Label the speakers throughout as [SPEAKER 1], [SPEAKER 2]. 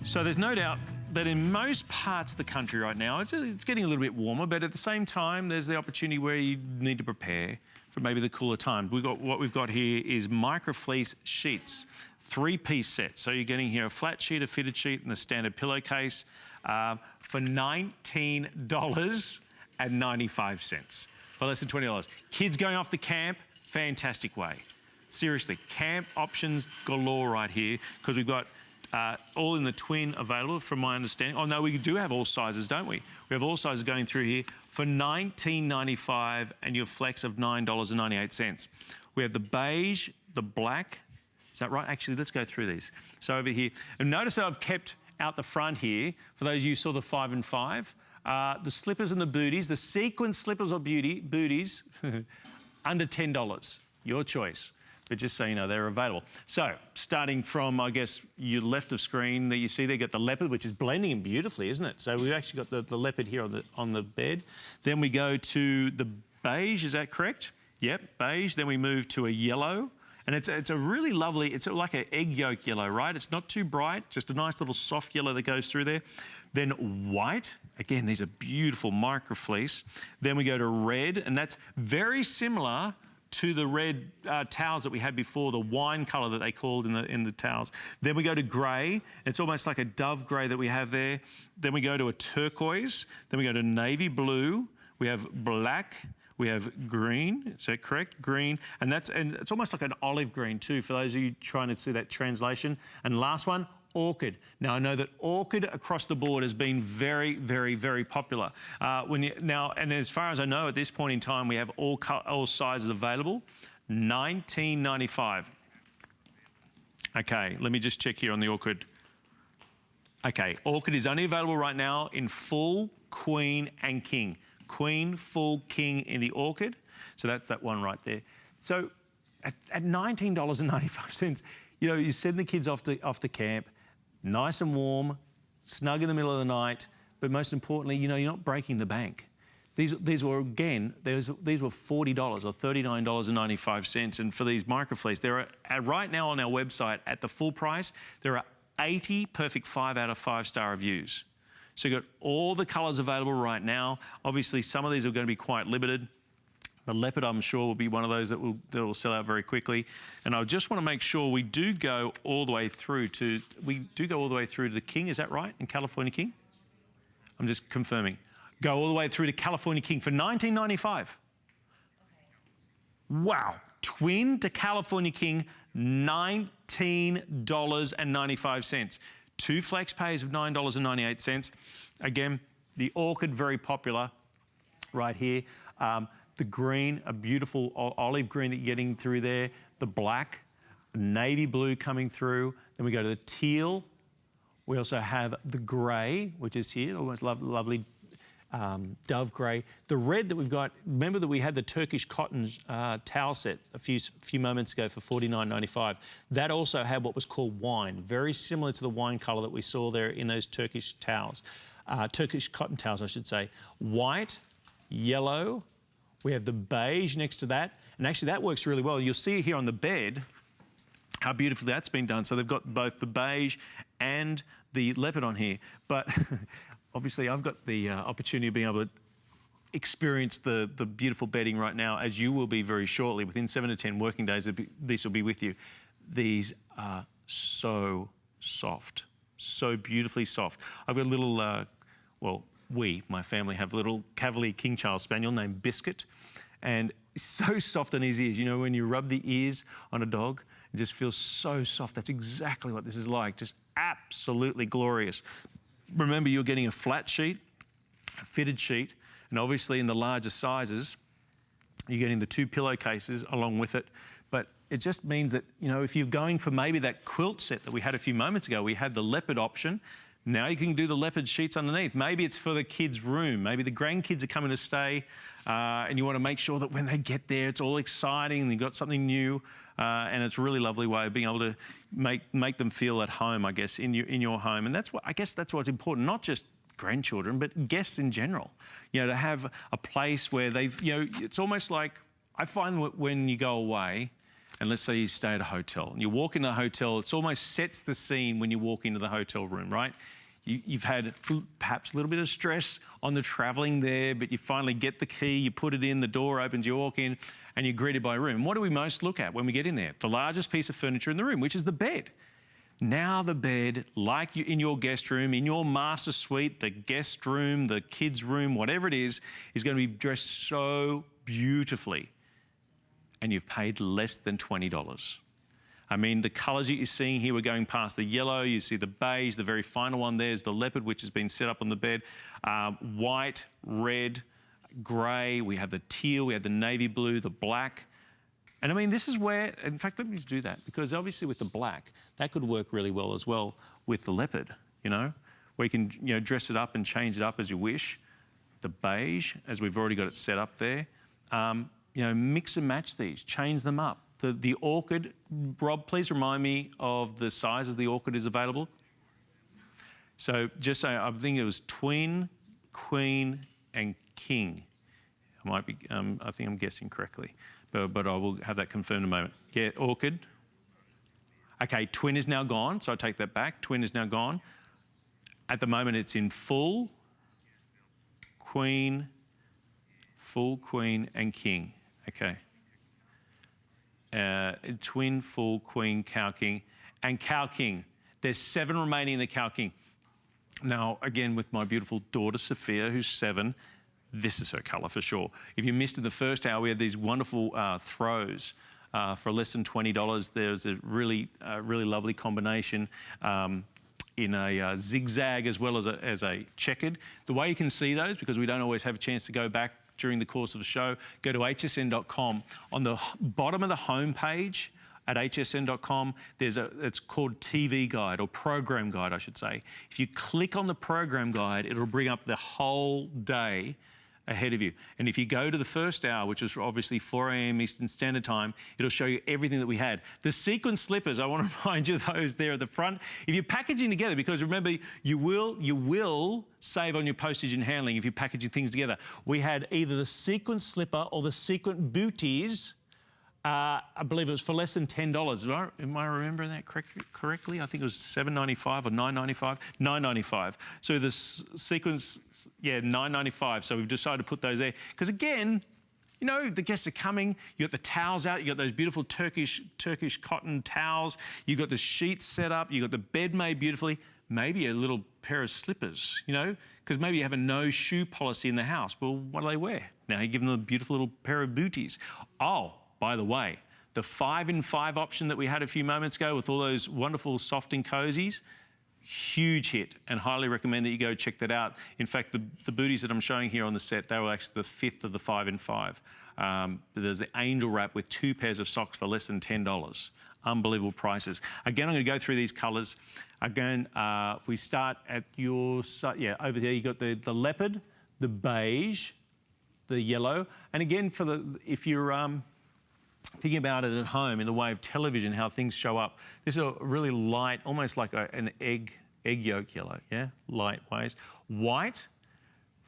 [SPEAKER 1] So there's no doubt that in most parts of the country right now, it's getting a little bit warmer, but at the same time, there's the opportunity where you need to prepare for maybe the cooler time. What we've got here is Microfleece sheets, 3-piece set. So you're getting here a flat sheet, a fitted sheet, and a standard pillowcase for $19.95, for less than $20. Kids going off to camp, fantastic way. Seriously, camp options galore right here, because we've got all in the twin available, from my understanding. Oh no, we do have all sizes, don't we? We have all sizes going through here for $19.95 and your flex of $9.98. We have the beige, the black. Is that right? Actually, let's go through these. So over here, and notice that I've kept out the front here, for those of you who saw the 5 and 5, the slippers and the booties, the sequin slippers or booties, under $10, your choice. But just so you know, they're available. So, starting from, I guess, your left of screen that you see there, got the leopard, which is blending in beautifully, isn't it? So we've actually got the leopard here on the bed. Then we go to the beige, is that correct? Yep, beige. Then we move to a yellow. And it's a really lovely, it's like an egg yolk yellow, right? It's not too bright, just a nice little soft yellow that goes through there. Then white, again, these are beautiful microfleece. Then we go to red, and that's very similar to the red towels that we had before, the wine colour that they called in the towels. Then we go to grey. It's almost like a dove grey that we have there. Then we go to a turquoise. Then we go to navy blue. We have black. We have green. Is that correct? Green. And it's almost like an olive green too, for those of you trying to see that translation. And last one, orchid. Now, I know that orchid across the board has been very, very, very popular. And as far as I know, at this point in time, we have all sizes available. $19.95. Okay, let me just check here on the orchid. Okay, orchid is only available right now in full, queen, and king. Queen, full, king in the orchid. So that's that one right there. So at $19.95, you know, you send the kids off to camp, nice and warm, snug in the middle of the night, but most importantly, you know, you're not breaking the bank. These were, again, these were $40 or $39.95, and for these microfleece, there are, right now on our website, at the full price, there are 80 perfect 5 out of 5-star reviews. So you've got all the colours available right now. Obviously, some of these are going to be quite limited. The leopard, I'm sure, will be one of those that will sell out very quickly. And I just want to make sure we do go all the way through to the king. Is that right? In California King? I'm just confirming. Go all the way through to California King for $19.95. Okay. Wow. Twin to California King, $19.95. 2 flex pays of $9.98. Again, the orchid, very popular right here. The green, a beautiful olive green that you're getting through there. The black, navy blue coming through. Then we go to the teal. We also have the grey, which is here, almost lovely dove grey. The red that we've got, remember that we had the Turkish cotton towel set a few moments ago for $49.95. That also had what was called wine, very similar to the wine colour that we saw there in those Turkish towels. Turkish cotton towels, I should say. White, yellow, we have the beige next to that, and actually that works really well. You'll see here on the bed how beautifully that's been done. So they've got both the beige and the leopard on here, but obviously I've got the opportunity of being able to experience the beautiful bedding right now, as you will be very shortly. Within 7 to 10 working days, these will be with you. These are so soft, so beautifully soft. I've got a little, my family have a little Cavalier King Charles Spaniel named Biscuit, and it's so soft on his ears. You know, when you rub the ears on a dog, it just feels so soft. That's exactly what this is like, just absolutely glorious. Remember, you're getting a flat sheet, a fitted sheet, and obviously in the larger sizes, you're getting the 2 pillowcases along with it. But it just means that, you know, if you're going for maybe that quilt set that we had a few moments ago, we had the leopard option. Now you can do the leopard sheets underneath. Maybe it's for the kids' room. Maybe the grandkids are coming to stay, and you want to make sure that when they get there, it's all exciting and you've got something new. And it's a really lovely way of being able to make them feel at home, I guess, in your home. And that's what, I guess that's what's important, not just grandchildren, but guests in general. You know, to have a place where they've, you know, it's almost like, I find when you go away, and let's say you stay at a hotel, and you walk into the hotel, it almost sets the scene when you walk into the hotel room, right? You've had perhaps a little bit of stress on the traveling there, but you finally get the key, you put it in, the door opens, you walk in, and you're greeted by a room. What do we most look at when we get in there? The largest piece of furniture in the room, which is the bed. Now the bed, like in your guest room, in your master suite, the guest room, the kids' room, whatever it is going to be dressed so beautifully. And you've paid less than $20. I mean, the colours that you're seeing here, we're going past the yellow, you see the beige, the very final one there is the leopard, which has been set up on the bed. White, red, grey, we have the teal, we have the navy blue, the black. And I mean, this is where, in fact, let me just do that, because obviously with the black, that could work really well as well with the leopard, you know, where you can, you know, dress it up and change it up as you wish. The beige, as we've already got it set up there, you know, mix and match these, change them up. The orchid, Rob, please remind me of the sizes the orchid is available. So just say, I think it was twin, queen, and king. I might be, I think I'm guessing correctly, but I will have that confirmed in a moment. Yeah, orchid. Okay, twin is now gone, so I take that back. Twin is now gone. At the moment, it's in full, queen, and king. Okay. Twin, full, queen, cow, king, and cow king. There's 7 remaining in the cow king. Now, again, with my beautiful daughter, Sophia, who's 7, this is her colour for sure. If you missed in the first hour, we had these wonderful throws for less than $20. There's a really lovely combination in a zigzag as well as a checkered. The way you can see those, because we don't always have a chance to go back during the course of the show, go to hsn.com. On the bottom of the home page at hsn.com, it's called TV Guide, or Program Guide, I should say. If you click on the Program Guide, it'll bring up the whole day ahead of you. And if you go to the first hour, which was obviously 4 a.m. Eastern Standard Time, it'll show you everything that we had. The sequin slippers, I want to remind you those there at the front. If you're packaging together, because remember, you will save on your postage and handling if you're packaging things together. We had either the sequin slipper or the sequin booties. I believe it was for less than $10. Am I remembering that correctly? I think it was $7.95 or $9.95. $9.95. So the sequins, yeah, $9.95. So we've decided to put those there because, again, you know, the guests are coming. You got the towels out. You got those beautiful Turkish cotton towels. You got the sheets set up. You got the bed made beautifully. Maybe a little pair of slippers, you know, because maybe you have a no shoe policy in the house. Well, what do they wear? Now you give them a beautiful little pair of booties. Oh, by the way, the 5 in 5 option that we had a few moments ago with all those wonderful soft and cozies, huge hit, and highly recommend that you go check that out. In fact, the booties that I'm showing here on the set, they were actually the 5th of the 5 in 5. There's the angel wrap with 2 pairs of socks for less than $10. Unbelievable prices. Again, I'm going to go through these colours. Again, if we start at your side, yeah, over there you got the leopard, the beige, the yellow, and again if you're thinking about it at home in the way of television, how things show up. This is a really light, almost like an egg yolk yellow, yeah? Light ways. White,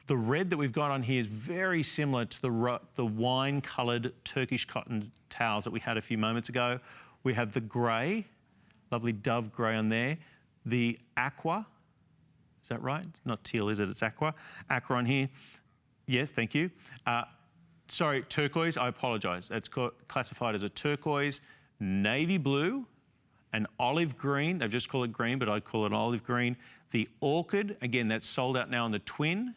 [SPEAKER 1] the red that we've got on here is very similar to the wine-coloured Turkish cotton towels that we had a few moments ago. We have the grey, lovely dove grey on there. The aqua, is that right? It's not teal, is it? It's aqua. Aqua on here. Yes, thank you. Sorry, turquoise, I apologise. It's classified as a turquoise, navy blue, an olive green. They've just called it green, but I call it olive green. The orchid, again, that's sold out now on the twin.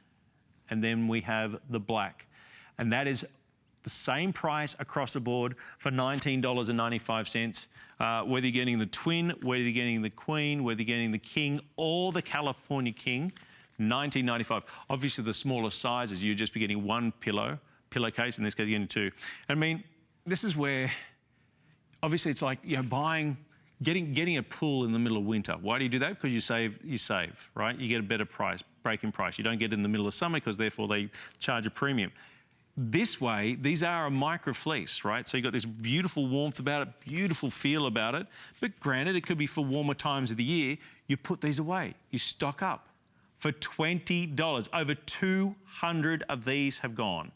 [SPEAKER 1] And then we have the black. And that is the same price across the board for $19.95. Whether you're getting the twin, whether you're getting the queen, whether you're getting the king, or the California king, $19.95. Obviously, the smaller sizes, you'd just be getting 1 pillowcase, in this case, you're getting 2. I mean, this is where, obviously, it's like, you know, getting a pool in the middle of winter. Why do you do that? Because you save, right? You get a better price, break-in price. You don't get it in the middle of summer because, therefore, they charge a premium. This way, these are a microfleece, right? So you've got this beautiful warmth about it, beautiful feel about it. But granted, it could be for warmer times of the year. You put these away. You stock up for $20. Over 200 of these have gone.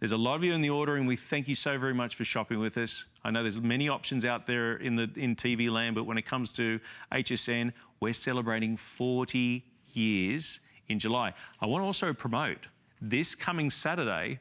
[SPEAKER 1] There's a lot of you in the ordering. We thank you so very much for shopping with us. I know there's many options out there in TV land, but when it comes to HSN, we're celebrating 40 years in July. I want to also promote this coming Saturday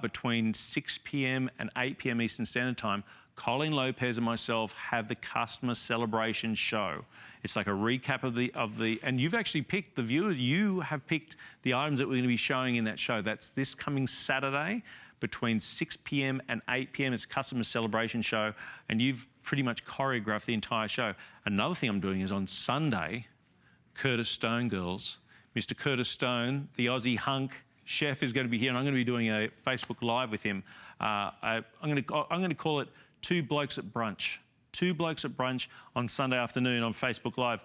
[SPEAKER 1] between 6 p.m. and 8 p.m. Eastern Standard Time. Colleen Lopez and myself have the customer celebration show. It's like a recap of the, and you've actually picked, the viewers, you have picked the items that we're going to be showing in that show. That's this coming Saturday between 6 p.m. and 8 p.m. It's a customer celebration show, and you've pretty much choreographed the entire show. Another thing I'm doing is on Sunday, Curtis Stone, girls. Mr. Curtis Stone, the Aussie hunk chef, is going to be here, and I'm going to be doing a Facebook Live with him. I'm going to call it Two Blokes at Brunch. Two Blokes at Brunch on Sunday afternoon on Facebook Live.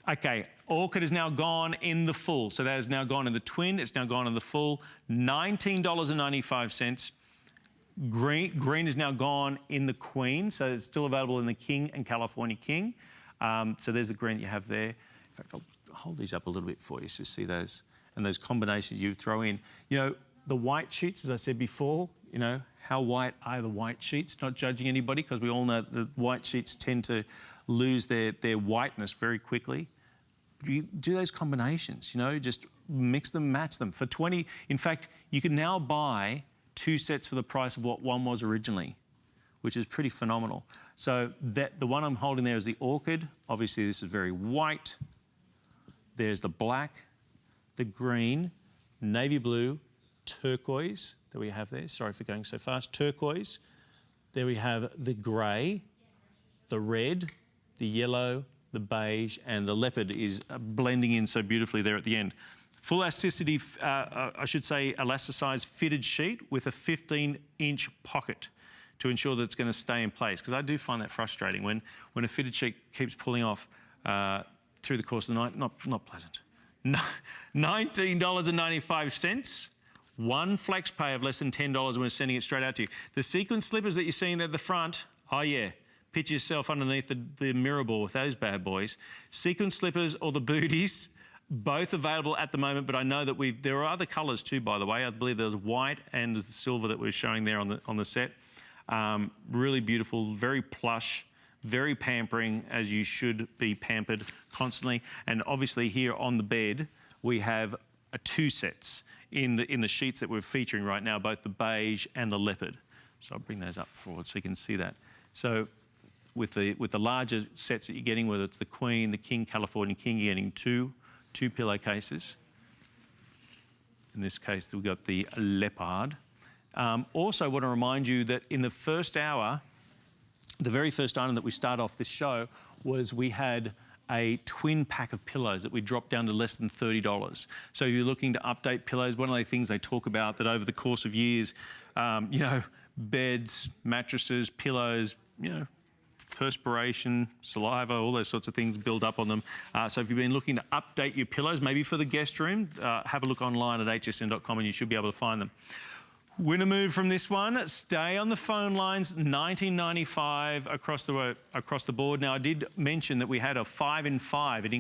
[SPEAKER 1] Okay, Orchid is now gone in the full. So that is now gone in the twin. It's now gone in the full. $19.95. Green is now gone in the queen. So it's still available in the king and California king. So there's the green that you have there. In fact, I'll hold these up a little bit for you so you see those. And those combinations you throw in. You know, the white sheets, as I said before, you know, how white are the white sheets? Not judging anybody, because we all know the white sheets tend to lose their whiteness very quickly. You do those combinations, you know, just mix them, match them. For 20, in fact, you can now buy 2 sets for the price of what one was originally, which is pretty phenomenal. So the one I'm holding there is the Orchid. Obviously, this is very white. There's the black, the green, navy blue, turquoise that we have there. Sorry for going so fast. Turquoise. There we have the grey, the red, the yellow, the beige, and the leopard is blending in so beautifully there at the end. Full elasticity, I should say elasticized fitted sheet with a 15-inch pocket to ensure that it's going to stay in place, because I do find that frustrating when a fitted sheet keeps pulling off through the course of the night. Not pleasant. $19.95. One flex pay of less than $10 and we're sending it straight out to you. The sequin slippers that you're seeing at the front, oh yeah, picture yourself underneath the mirror ball with those bad boys. Sequin slippers or the booties, both available at the moment, but I know that there are other colours too, by the way. I believe there's white and there's the silver that we're showing there on the set. Really beautiful, very plush, very pampering, as you should be pampered constantly. And obviously here on the bed, we have 2 sets in the sheets that we're featuring right now, both the beige and the leopard. So I'll bring those up forward so you can see that. So with the larger sets that you're getting, whether it's the queen, the king, California king, you're getting two pillowcases. In this case, we've got the leopard. Also, I want to remind you that in the first hour, the very first item that we start off this show was we had a twin pack of pillows that we dropped down to less than $30. So if you're looking to update pillows, one of the things they talk about that over the course of years, you know, beds, mattresses, pillows, you know, perspiration, saliva, all those sorts of things build up on them. So if you've been looking to update your pillows, maybe for the guest room, have a look online at hsn.com and you should be able to find them. We're going to move from this one. Stay on the phone lines. $19.95 across the board. Now, I did mention that we had a 5 in 5. It